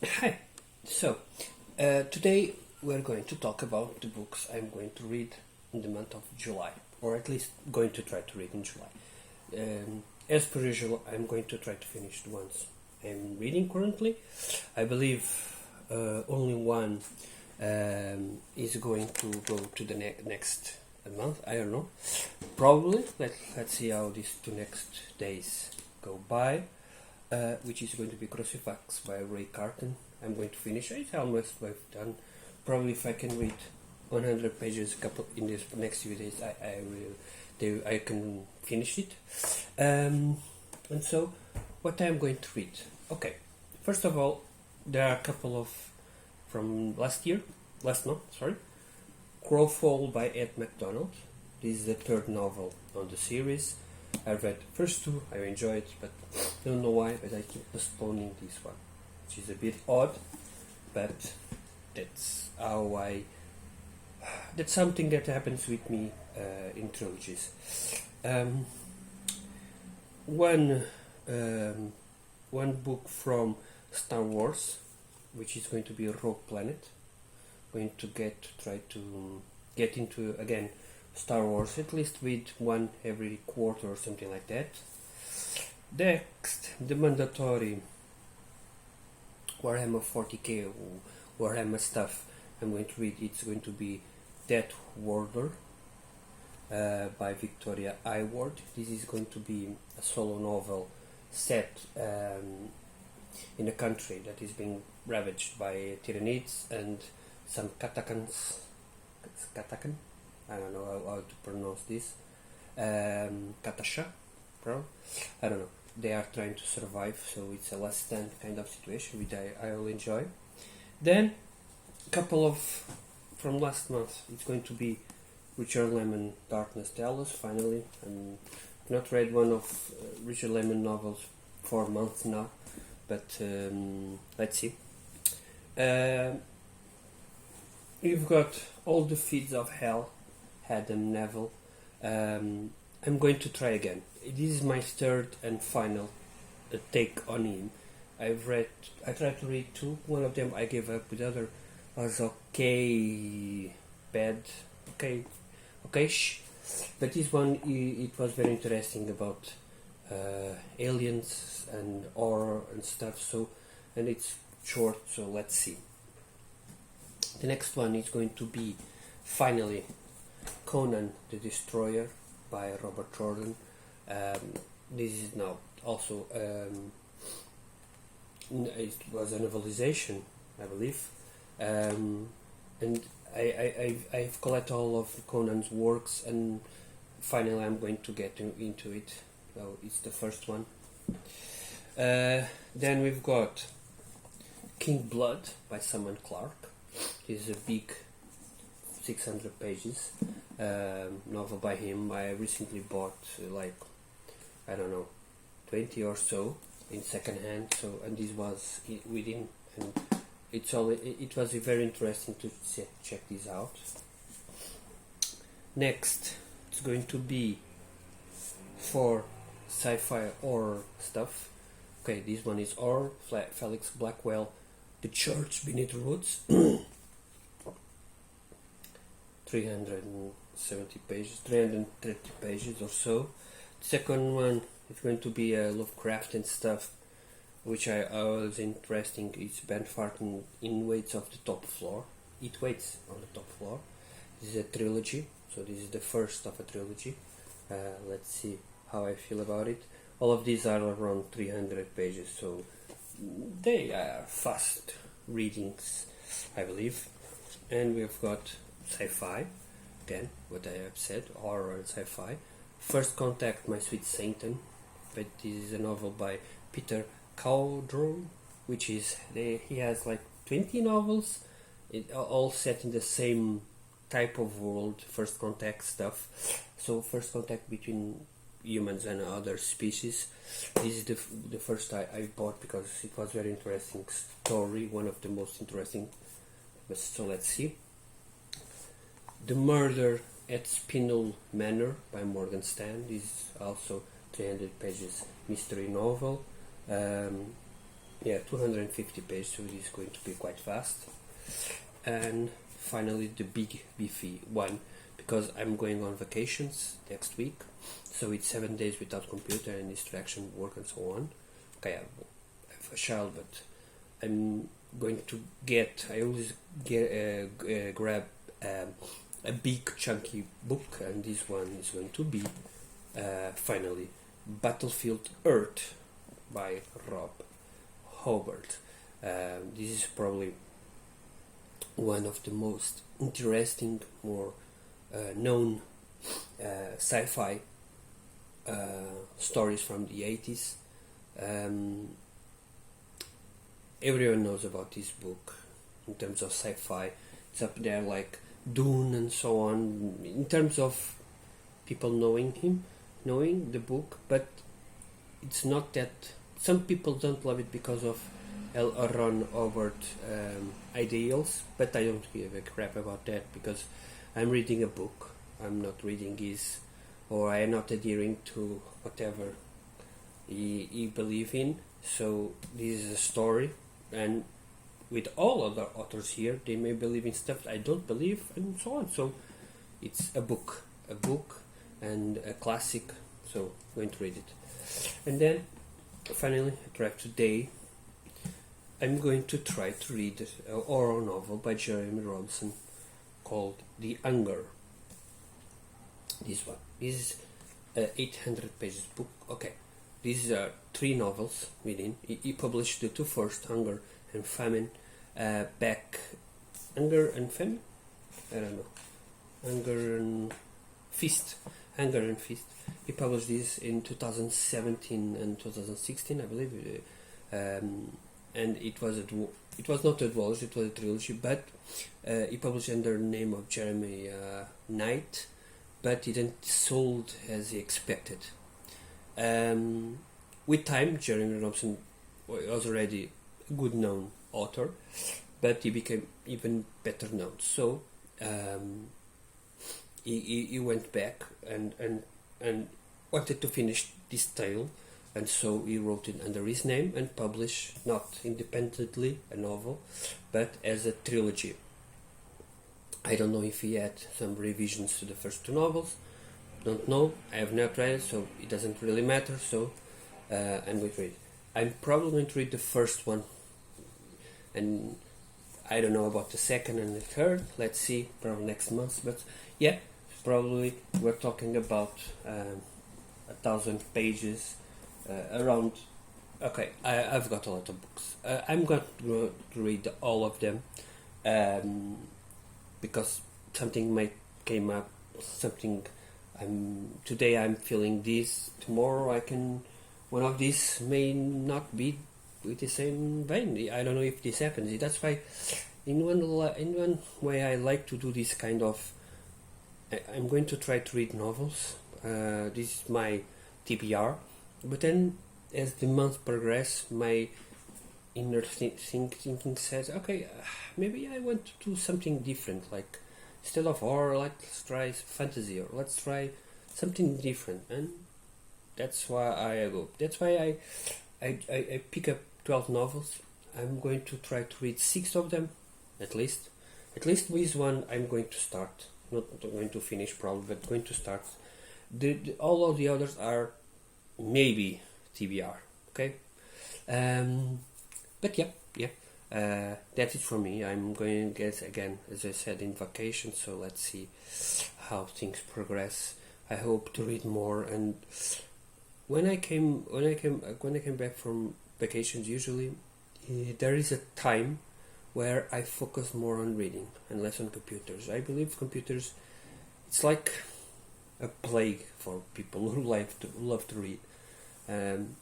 Hi. So, today we're going to talk about the books I'm going to read in the month of July, or at least going to try to read in July. As per usual, I'm going to try to finish the ones I'm reading currently. I believe only one is going to go to the next month. I don't know. Probably. Let's see how these 2 next days go by. Which is going to be Crucifix by Ray Carton. I'm going to finish it. Almost I've done. Probably if I can read 100 pages a couple in these next few days, I can finish it. And so, what I'm going to read? Okay, first of all, there are a couple of from last month. Sorry, Crowfall by Ed MacDonald. This is the third novel on the series. I read the first two, I enjoyed, but I don't know why, but I keep postponing this one, which is a bit odd, but that's how that's something that happens with me in trilogies. One book from Star Wars, which is going to be Rogue Planet, going to try to get into again Star Wars, at least with one every quarter or something like that. Next, the mandatory Warhammer 40k or Warhammer stuff I'm going to read. It's going to be Death Warder by Victoria Iward. This is going to be a solo novel set in a country that is being ravaged by Tyranids and some Katakans. Katakan? I don't know how to pronounce this. Katasha, bro. I don't know. They are trying to survive, so it's a less than kind of situation, which I will enjoy. Then, couple of from last month. It's going to be Richard Lemon, Darkness Dallas. Finally, I've not read one of Richard Lemon novels for months now, but let's see. You've got All the Feeds of Hell, Adam Neville. I'm going to try again. This is my third and final take on him. I tried to read two. One of them I gave up. The other was okay, okayish. But this one, it was very interesting about aliens and horror and stuff. So, and it's short. So let's see. The next one is going to be finally Conan the Destroyer by Robert Jordan. This is now also it was a novelization, I believe, and I've collected all of Conan's works, and finally I'm going to get into it. So it's the first one. Then we've got King Blood by Simon Clarke. This is a big 600 pages novel by him. I recently bought I don't know 20 or so in second hand. So, and this was within, and it was very interesting to check this out. Next, it's going to be for sci-fi horror stuff. Okay, this one is horror. Felix Blackwell, The Church Beneath the Woods. 370 pages, 330 pages or so. The second one is going to be Lovecraft and stuff, which I was interesting. It's Ben Farton in Waits of the Top Floor. It Waits on the Top Floor. This is a trilogy, so this is the first of a trilogy. Let's see how I feel about it. All of these are around 300 pages, so they are fast readings, I believe. And we've got sci-fi, again, what I have said, horror and sci-fi. First Contact, My Sweet Satan, but this is a novel by Peter Cowdrow, which is, he has like 20 novels, all set in the same type of world, First Contact stuff. So First Contact between humans and other species. This is the first I bought because it was very interesting story, one of the most interesting. So let's see. The Murder at Spinel Manor by Morgan Stan. This is also 300 pages mystery novel. Yeah, 250 pages, so it is going to be quite fast. And finally, the big beefy one, because I'm going on vacations next week, so it's 7 days without computer and distraction, work and so on. Okay, I have a child, but I'm going to get. I always grab a big chunky book, and this one is going to be finally Battlefield Earth by Rob Hobart. This is probably one of the most interesting, more known sci-fi stories from the 80s. Everyone knows about this book in terms of sci-fi. It's up there like Dune and so on, in terms of people knowing the book, but it's not that. Some people don't love it because of Ron Howard ideals, but I don't give a crap about that because I'm reading a book. I'm not reading his, or I am not adhering to whatever he believes in. So this is a story, and with all other authors here, they may believe in stuff I don't believe, and so on. So it's a book, and a classic. So I'm going to read it, and then finally, today, I'm going to try to read a horror novel by Jeremy Robinson called The Hunger. This one. This is an 800 pages book. Okay, these are 3 novels within. He published the 2 first, Hunger and Famine, back. Hunger and Famine? I don't know. Hunger and Feast. He published this in 2017 and 2016, I believe, and it was not a duology, it was a trilogy. But he published under the name of Jeremy Knight, but it didn't sold as he expected. With time, Jeremy Robinson was already a good known author, but he became even better known. So he went back and wanted to finish this tale, and so he wrote it under his name and published, not independently a novel, but as a trilogy. I don't know if he had some revisions to the first 2 novels. Don't know. I have not read it, so it doesn't really matter. So I'm going to read it. I'm probably going to read the first one, and I don't know about the second and the third. Let's see, probably next month. But yeah, probably we're talking about 1,000 pages, around. Okay, I've got a lot of books. I'm going to read all of them, because something might came up. Something today I'm feeling this. Tomorrow one of these may not be with the same vein. I don't know if this happens. That's why, in one way, I like to do this kind of. I'm going to try to read novels. This is my TBR, but then as the months progress, my inner thinking says, okay, maybe I want to do something different. Like instead of horror, let's try fantasy, or let's try something different, and that's why I go. That's why I pick up 12 novels. I'm going to try to read 6 of them, at least. At least with one, I'm going to start. Not going to finish probably, but going to start. All of the others are maybe TBR. Okay. But yeah. That's it for me. I'm going to get again, as I said, in vacation. So let's see how things progress. I hope to read more. And when I came back from vacations, usually there is a time where I focus more on reading and less on computers. I believe computers, it's like a plague for people who love to read, and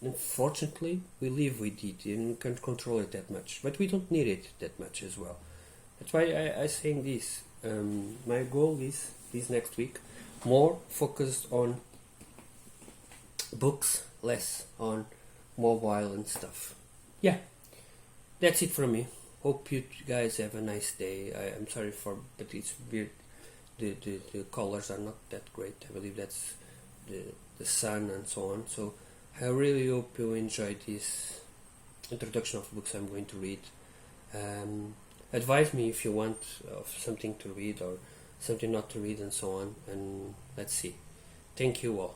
unfortunately we live with it and we can't control it that much. But we don't need it that much as well. That's why I saying this. My goal is this next week more focused on books, less on mobile and stuff. Yeah. That's it from me. Hope you guys have a nice day. I'm sorry but it's weird. The colors are not that great. I believe that's the sun and so on. So I really hope you enjoyed this introduction of books I'm going to read. Advise me if you want of something to read or something not to read and so on, and let's see. Thank you all.